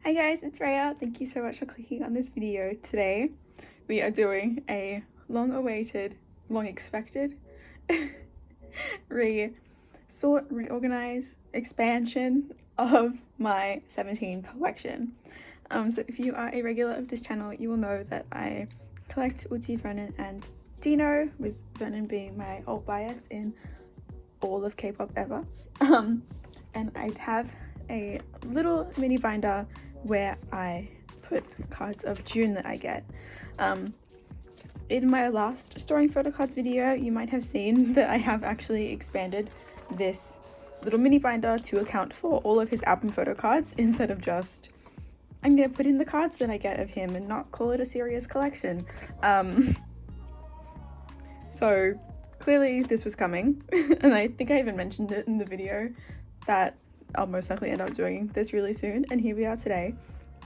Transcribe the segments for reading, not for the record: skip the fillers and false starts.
Hi guys, it's Raya. Thank you so much for clicking on this video. Today we are doing a long-awaited, long-expected reorganize, expansion of my 17 collection. So if you are a regular of this channel, you will know that I collect woozi, vernon, and dino, with vernon being my old bias in all of K-pop ever. And I'd have a little mini binder where I put cards of June that I get. In my last storing photo cards video, you might have seen that I have actually expanded this little mini binder to account for all of his album photo cards, instead of just, I'm gonna put in the cards that I get of him and not call it a serious collection. So clearly this was coming, and I think I even mentioned it in the video that I'll most likely end up doing this really soon, and here we are today.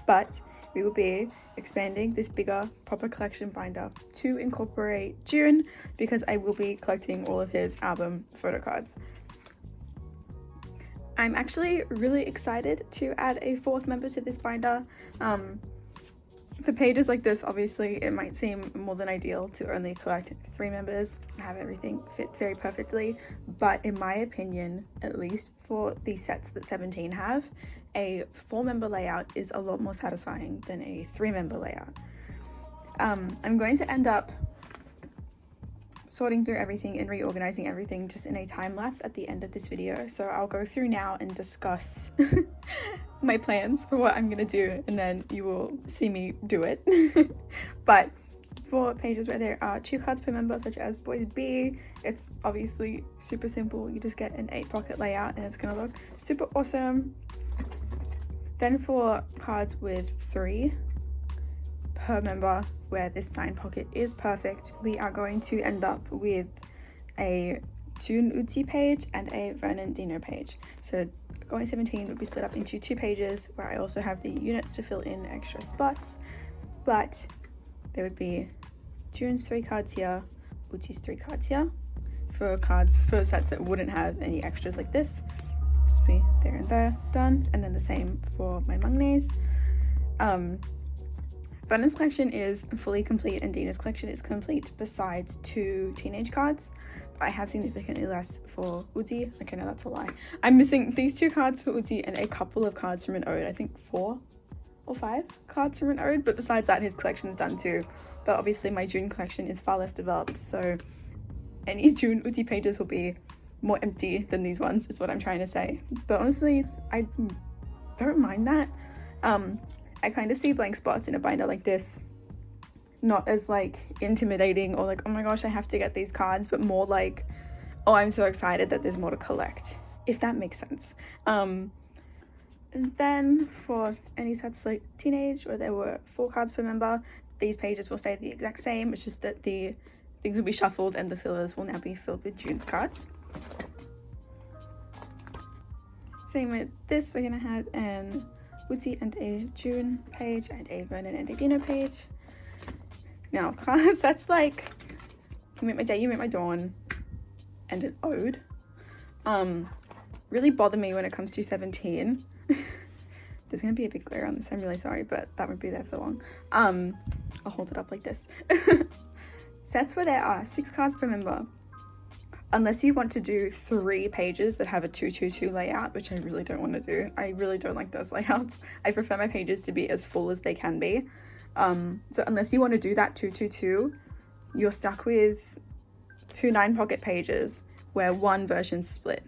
But we will be expanding this bigger proper collection binder to incorporate June, because I will be collecting all of his album photo cards. I'm actually really excited to add a fourth member to this binder. For pages like this, obviously it might seem more than ideal to only collect 3 members and have everything fit very perfectly, but in my opinion, at least for the sets that 17 have, a 4-member layout is a lot more satisfying than a 3-member layout. I'm going to end up sorting through everything and reorganizing everything just in a time lapse at the end of this video, so I'll go through now and discuss my plans for what I'm gonna do, and then you will see me do it. But for pages where there are 2 cards per member, such as Boys B, it's obviously super simple. You just get an 8-pocket layout and it's gonna look super awesome. Then for cards with 3 per member, where this 9-pocket is perfect, we are going to end up with a June woozi page and a vernon dino page. So going 17 would be split up into 2 pages, where I also have the units to fill in extra spots, but there would be June's 3 cards here, woozi's 3 cards here, for sets that wouldn't have any extras like this. Just be there and there, done. And then the same for my Mangnaes. Vernon's collection is fully complete and Dina's collection is complete, besides 2 teenage cards. I have significantly less for woozi. Okay, no, that's a lie. I'm missing these 2 cards for woozi and a couple of cards from an ode. I think 4 or 5 cards from an ode, but besides that, his collection's done too. But obviously my June collection is far less developed, so any June woozi pages will be more empty than these ones, is what I'm trying to say. But honestly, I don't mind that. I kind of see blank spots in a binder like this not as like intimidating or like, oh my gosh, I have to get these cards, but more like, oh, I'm so excited that there's more to collect, if that makes sense. And then for any sets like teenage, where there were 4 cards per member, these pages will stay the exact same. It's just that the things will be shuffled and the fillers will now be filled with June's cards. Same with this, we're gonna have an woozi and a June page and a vernon and a dino page. Now, sets like You Make My Day, You Make My Dawn and an ode really bother me when it comes to 17. There's gonna be a big glare on this, I'm really sorry, but that won't be there for long. I'll hold it up like this. Sets where there are 6 cards per member, unless you want to do 3 pages that have a 2-2-2 layout, which I really don't want to do. I really don't like those layouts. I prefer my pages to be as full as they can be. So unless you want to do that 2-2-2, you're stuck with 2 9-pocket pages where one version's split.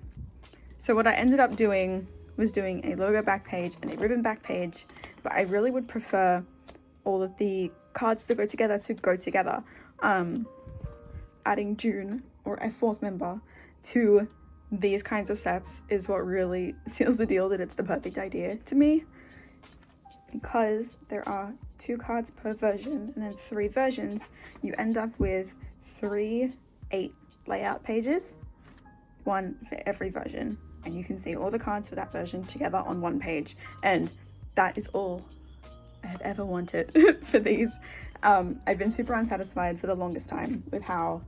So what I ended up doing was doing a logo back page and a ribbon back page, but I really would prefer all of the cards that go together to go together. Adding June or a 4th member to these kinds of sets is what really seals the deal that it's the perfect idea to me, because there are 2 cards per version and then 3 versions. You end up with 3 8 layout pages, 1 for every version, and you can see all the cards for that version together on 1 page, and that is all I have ever wanted for these. I've been super unsatisfied for the longest time with how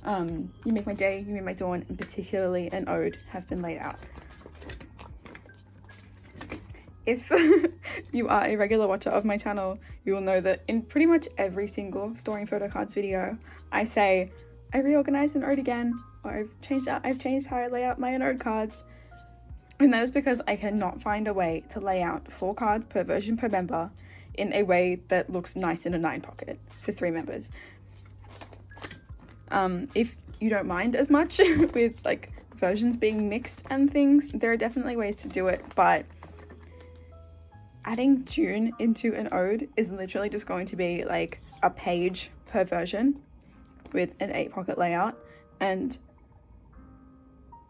You Make My Day, You Make My Dawn, and particularly an ode have been laid out. if you are a regular watcher of my channel, you will know that in pretty much every single storing photo cards video, I say I reorganized an ode again, or I've changed how I lay out my ode cards. And that is because I cannot find a way to lay out 4 cards per version per member in a way that looks nice in a 9 pocket for 3 members. If you don't mind as much with like versions being mixed and things, there are definitely ways to do it, but adding June into an ode is literally just going to be like a page per version with an 8 pocket layout, and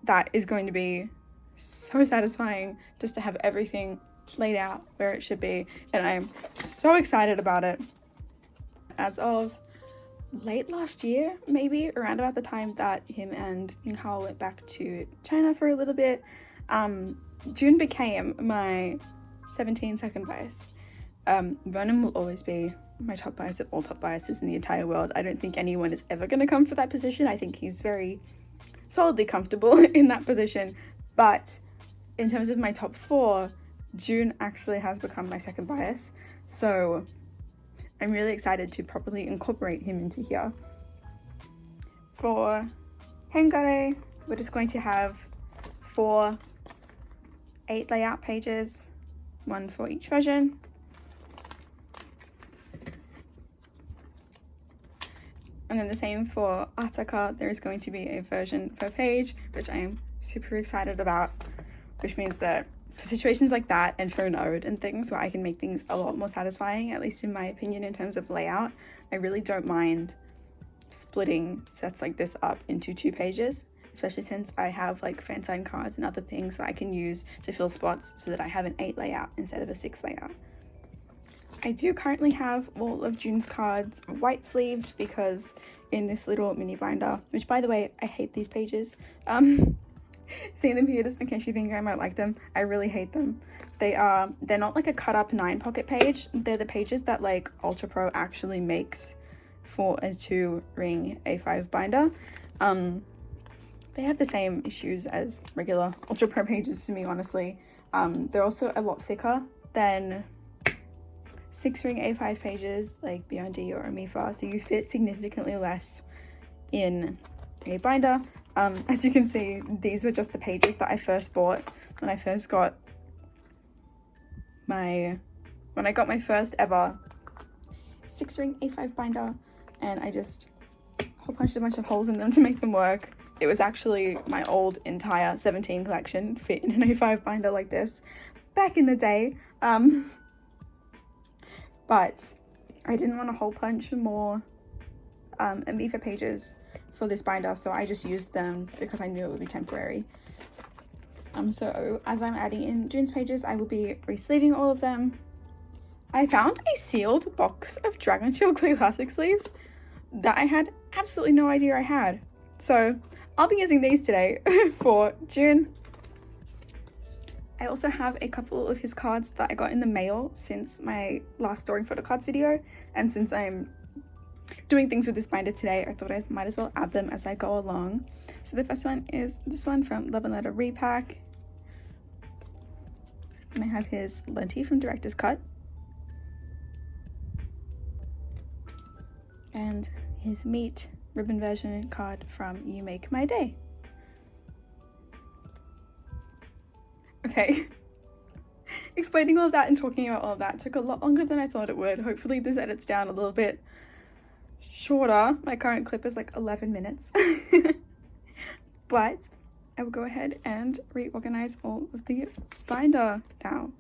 that is going to be so satisfying just to have everything laid out where it should be, and I'm so excited about it. As of late last year, maybe around about the time that him and Minghao went back to China for a little bit, June became my 17 second bias. Vernon will always be my top bias of all top biases in the entire world. I don't think anyone is ever going to come for that position. I think he's very solidly comfortable in that position, but in terms of my top 4, June actually has become my second bias, so I'm really excited to properly incorporate him into here. For Hengare, we're just going to have 4 8 layout pages, 1 for each version. And then the same for Ataka, there is going to be a version per page, which I am super excited about, which means that for situations like that and for an ode and things where I can make things a lot more satisfying, at least in my opinion, in terms of layout, I really don't mind splitting sets like this up into 2 pages, especially since I have like fan sign cards and other things that I can use to fill spots so that I have an 8 layout instead of a 6 layout. I do currently have all of June's cards white sleeved because in this little mini binder, which by the way, I hate these pages. Seeing them here just in case you think I might like them, I really hate them. They're not like a cut up 9 pocket page. They're the pages that like Ultra Pro actually makes for a 2 ring A5 binder. They have the same issues as regular Ultra Pro pages to me, honestly. They're also a lot thicker than 6 ring A5 pages like BRD or Amifa, so you fit significantly less in a binder. As you can see, these were just the pages that I first bought when I first got my first ever 6 ring A5 binder, and I just hole punched a bunch of holes in them to make them work. It was actually my old entire 17 collection fit in an A5 binder like this back in the day. But I didn't want to hole punch more Amifa pages for this binder, so I just used them because I knew it would be temporary. So as I'm adding in June's pages, I will be re-sleeving all of them. I found a sealed box of Dragon Shield Clear Classic sleeves that I had absolutely no idea I had. So I'll be using these today for June. I also have a couple of his cards that I got in the mail since my last storing photo cards video, and since I'm doing things with this binder today, I thought I might as well add them as I go along. So the first one is this one from Love and Letter Repack, and I have his Lenti from Director's Cut, and his Meet ribbon version card from You Make My Day. Okay, explaining all of that and talking about all of that took a lot longer than I thought it would. Hopefully this edits down a little bit shorter. My current clip is like 11 minutes. But I will go ahead and reorganize all of the binder now.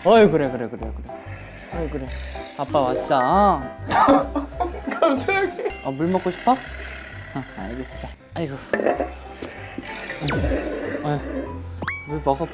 어이 그래. 어이 그래. 아빠 왔어. 갑자기. 물 먹고 싶어? 알겠어. 아이고. 물 먹어.